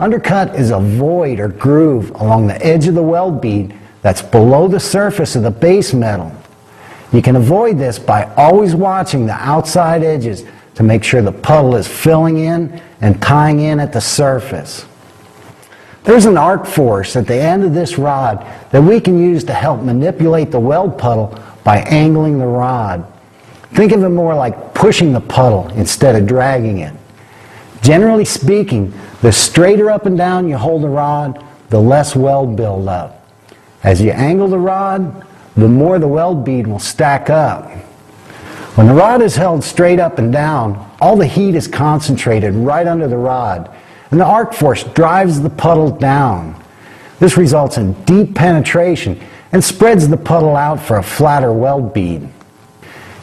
Undercut is a void or groove along the edge of the weld bead that's below the surface of the base metal. You can avoid this by always watching the outside edges to make sure the puddle is filling in and tying in at the surface. There's an arc force at the end of this rod that we can use to help manipulate the weld puddle by angling the rod. Think of it more like pushing the puddle instead of dragging it. Generally speaking, the straighter up and down you hold the rod, the less weld buildup. As you angle the rod, the more the weld bead will stack up. When the rod is held straight up and down, all the heat is concentrated right under the rod, and the arc force drives the puddle down. This results in deep penetration and spreads the puddle out for a flatter weld bead.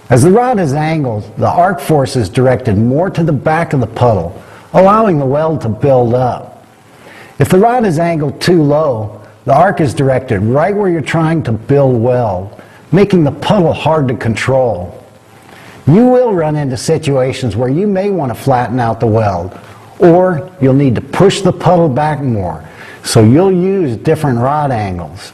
As the rod is angled, the arc force is directed more to the back of the puddle, allowing the weld to build up. If the rod is angled too low, the arc is directed right where you're trying to build weld, making the puddle hard to control. You will run into situations where you may want to flatten out the weld, or you'll need to push the puddle back more, so you'll use different rod angles.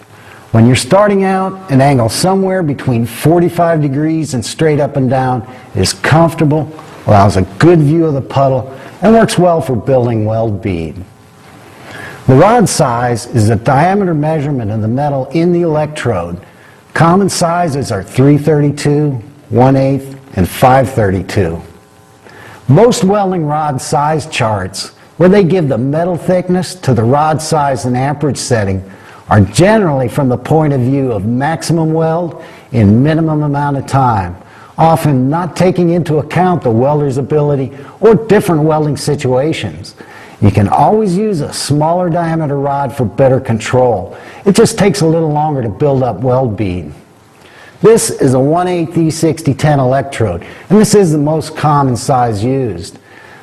When you're starting out, an angle somewhere between 45 degrees and straight up and down is comfortable, allows a good view of the puddle, and works well for building weld bead. The rod size is the diameter measurement of the metal in the electrode. Common sizes are 332, 1/8, and 532. Most welding rod size charts, where they give the metal thickness to the rod size and amperage setting, are generally from the point of view of maximum weld in minimum amount of time, often not taking into account the welder's ability or different welding situations. You can always use a smaller diameter rod for better control. It just takes a little longer to build up weld bead. This is a 1/8 E6010 electrode, and this is the most common size used.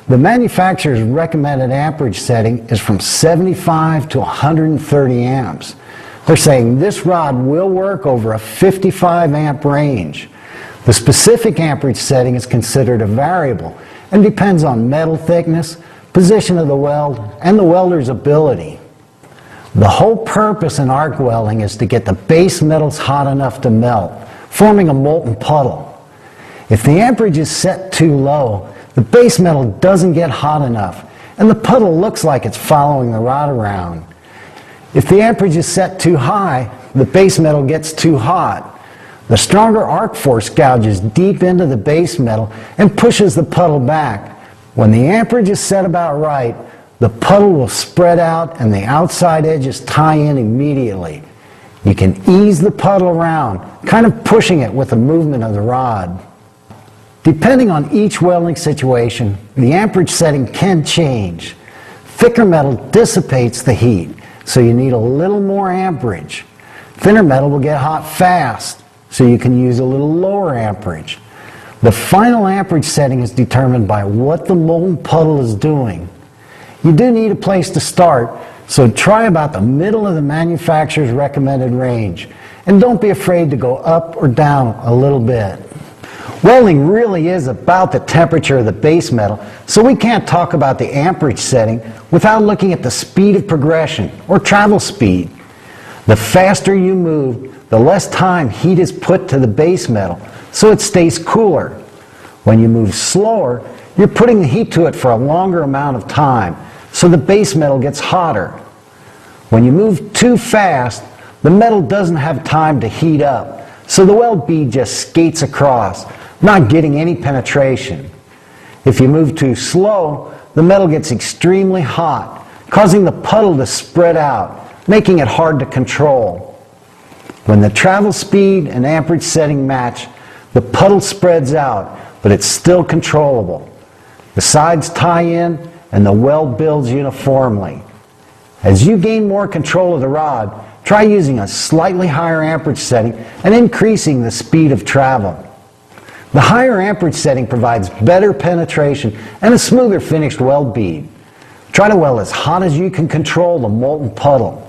The manufacturer's recommended amperage setting is from 75 to 130 amps. They're saying this rod will work over a 55 amp range. The specific amperage setting is considered a variable and depends on metal thickness, position of the weld, and the welder's ability. The whole purpose in arc welding is to get the base metals hot enough to melt, forming a molten puddle. If the amperage is set too low, the base metal doesn't get hot enough, and the puddle looks like it's following the rod around. If the amperage is set too high, the base metal gets too hot. The stronger arc force gouges deep into the base metal and pushes the puddle back. When the amperage is set about right, the puddle will spread out and the outside edges tie in immediately. You can ease the puddle around, kind of pushing it with the movement of the rod. Depending on each welding situation, the amperage setting can change. Thicker metal dissipates the heat, so you need a little more amperage. Thinner metal will get hot fast, so you can use a little lower amperage. The final amperage setting is determined by what the molten puddle is doing. You do need a place to start, so try about the middle of the manufacturer's recommended range, and don't be afraid to go up or down a little bit. Welding really is about the temperature of the base metal, so we can't talk about the amperage setting without looking at the speed of progression, or travel speed. The faster you move, the less time heat is put to the base metal, so it stays cooler. When you move slower, you're putting the heat to it for a longer amount of time, so the base metal gets hotter. When you move too fast, the metal doesn't have time to heat up, so the weld bead just skates across, not getting any penetration. If you move too slow, the metal gets extremely hot, causing the puddle to spread out, making it hard to control. When the travel speed and amperage setting match, the puddle spreads out, but it's still controllable. The sides tie in, and the weld builds uniformly. As you gain more control of the rod, try using a slightly higher amperage setting and increasing the speed of travel. The higher amperage setting provides better penetration and a smoother finished weld bead. Try to weld as hot as you can control the molten puddle.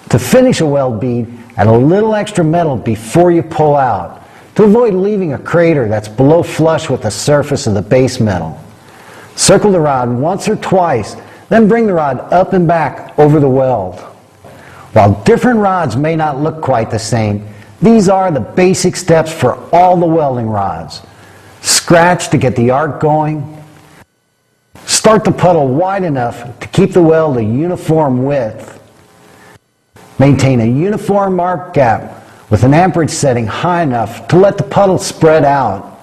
To finish a weld bead, add a little extra metal before you pull out, to avoid leaving a crater that's below flush with the surface of the base metal. Circle the rod once or twice, Then bring the rod up and back over the weld. While different rods may not look quite the same, these are the basic steps for all the welding rods. Scratch to get the arc going. Start the puddle wide enough to keep the weld a uniform width. Maintain a uniform arc gap with an amperage setting high enough to let the puddle spread out.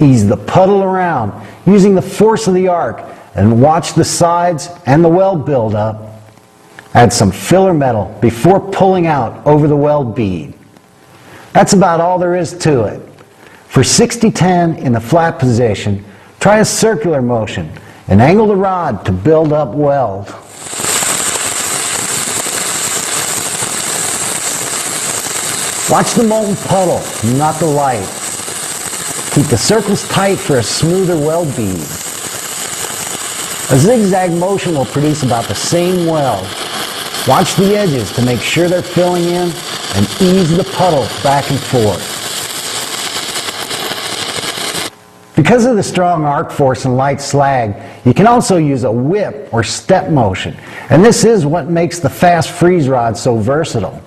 Ease the puddle around using the force of the arc and watch the sides and the weld build up. Add some filler metal before pulling out over the weld bead. That's about all there is to it. For 60-10 in the flat position, try a circular motion and angle the rod to build up weld. Watch the molten puddle, not the light. Keep the circles tight for a smoother weld bead. A zigzag motion will produce about the same weld. Watch the edges to make sure they're filling in and ease the puddle back and forth. Because of the strong arc force and light slag, you can also use a whip or step motion, and this is what makes the fast freeze rod so versatile.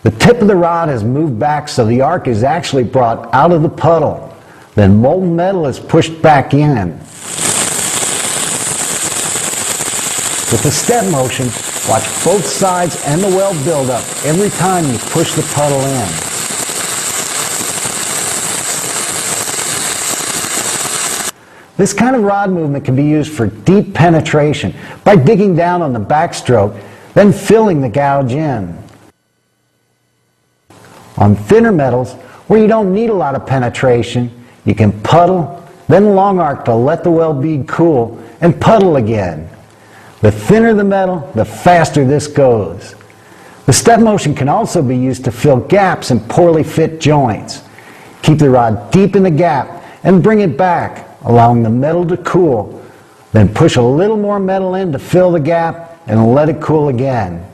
The tip of the rod is moved back so the arc is actually brought out of the puddle. Then molten metal is pushed back in. With the step motion, watch both sides and the weld build up every time you push the puddle in. This kind of rod movement can be used for deep penetration by digging down on the backstroke, then filling the gouge in. On thinner metals, where you don't need a lot of penetration, you can puddle, then long arc to let the weld bead cool, and puddle again. The thinner the metal, the faster this goes. The step motion can also be used to fill gaps in poorly fit joints. Keep the rod deep in the gap and bring it back, allowing the metal to cool. Then push a little more metal in to fill the gap and let it cool again.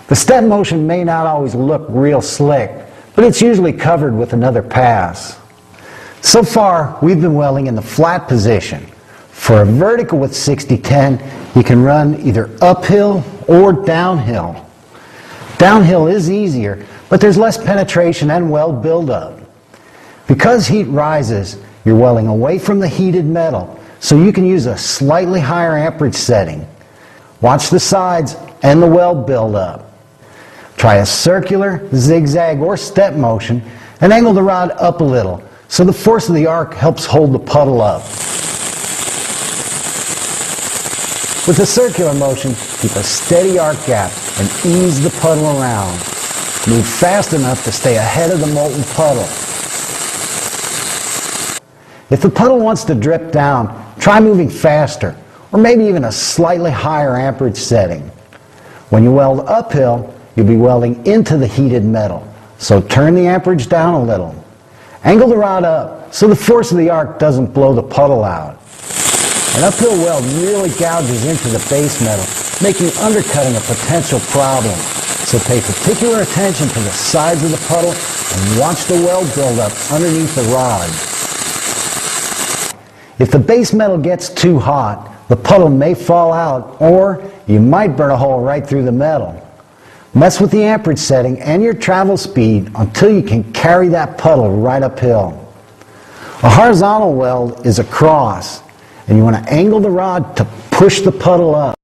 The step motion may not always look real slick, but it's usually covered with another pass. So far, we've been welding in the flat position. For a vertical with 60-10, you can run either uphill or downhill. Downhill is easier, but there's less penetration and weld buildup. Because heat rises, you're welding away from the heated metal, so you can use a slightly higher amperage setting. Watch the sides and the weld buildup. Try a circular, zigzag, or step motion and angle the rod up a little so the force of the arc helps hold the puddle up. With a circular motion, keep a steady arc gap and ease the puddle around. Move fast enough to stay ahead of the molten puddle. If the puddle wants to drip down, try moving faster, or maybe even a slightly higher amperage setting. When you weld uphill, you'll be welding into the heated metal, so turn the amperage down a little. Angle the rod up so the force of the arc doesn't blow the puddle out. An uphill weld really gouges into the base metal, making undercutting a potential problem. So pay particular attention to the sides of the puddle and watch the weld build up underneath the rod. If the base metal gets too hot, the puddle may fall out, or you might burn a hole right through the metal. Mess with the amperage setting and your travel speed until you can carry that puddle right uphill. A horizontal weld is a cross, and you want to angle the rod to push the puddle up.